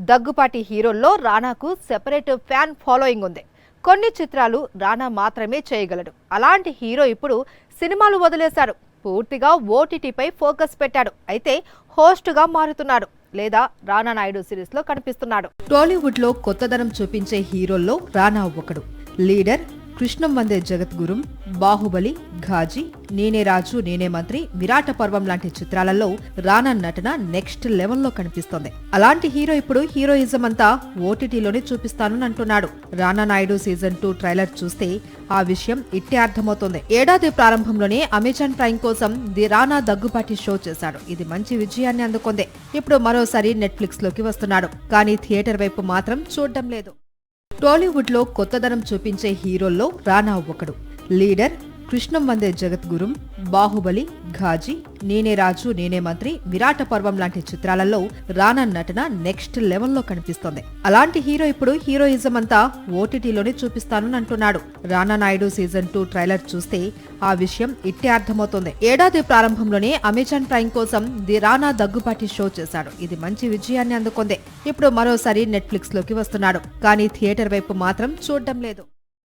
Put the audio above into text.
Daggubati హీరోల్లో రానాకు separate fan following ఉంది. కొన్ని చిత్రాలు రానా మాత్రమే చేయగలడు. అలాంటి హీరో ఇప్పుడు సినిమాలు వదిలేశారు. పూర్తిగా ఓటీటీపై ఫోకస్ పెట్టాడు. అయితే హోస్ట్గా మారుతున్నాడు లేదా రానా నాయుడు సిరీస్ లో కనిపిస్తున్నాడు. టాలీవుడ్ లో కొత్తదనం చూపించే హీరోల్లో రానా ఒకడు. లీడర్, కృష్ణం వందే జగద్గురుం, బాహుబలి, ఘాజీ, నేనే రాజు నేనే మంత్రి, విరాట పర్వం లాంటి చిత్రాలలో రానా నటన నెక్స్ట్ లెవెల్లో కనిపిస్తోంది. అలాంటి హీరో ఇప్పుడు హీరోయిజం అంతా ఓటీటీలోనే చూపిస్తానని అంటున్నాడు. రానా నాయుడు సీజన్ 2 ట్రైలర్ చూస్తే ఆ విషయం ఇట్టే అర్థమవుతోంది. ఏడాది ప్రారంభంలోనే అమెజాన్ ప్రైమ్ కోసం ది రానా దగ్గుపాటి షో చేశాడు. ఇది మంచి విజయాన్ని అందుకుంది. ఇప్పుడు మరోసారి నెట్ఫ్లిక్స్ లోకి వస్తున్నాడు. కానీ థియేటర్ వైపు మాత్రం చూడడం లేదు. టాలీవుడ్ లో కొత్తదనం చూపించే హీరోల్లో రానా ఒకడు. లీడర్, కృష్ణం వందే జగద్గురుం, బాహుబలి, ఘాజీ, నేనే రాజు నేనే మంత్రి, విరాట పర్వం లాంటి చిత్రాలలో రానా నటన నెక్స్ట్ లెవెల్లో కనిపిస్తోంది. అలాంటి హీరో ఇప్పుడు హీరోయిజం అంతా ఓటీటీలోనే చూపిస్తానని అంటున్నాడు. రానా నాయుడు సీజన్ 2 ట్రైలర్ చూస్తే ఆ విషయం ఇట్టే అర్థమవుతోంది. ఏడాది ప్రారంభంలోనే అమెజాన్ ప్రైమ్ కోసం ది రానా దగ్గుపాటి షో చేశాడు. ఇది మంచి విజయాన్ని అందుకుంది. ఇప్పుడు మరోసారి నెట్ఫ్లిక్స్ లోకి వస్తున్నాడు. కానీ థియేటర్ వైపు మాత్రం చూడడం లేదు.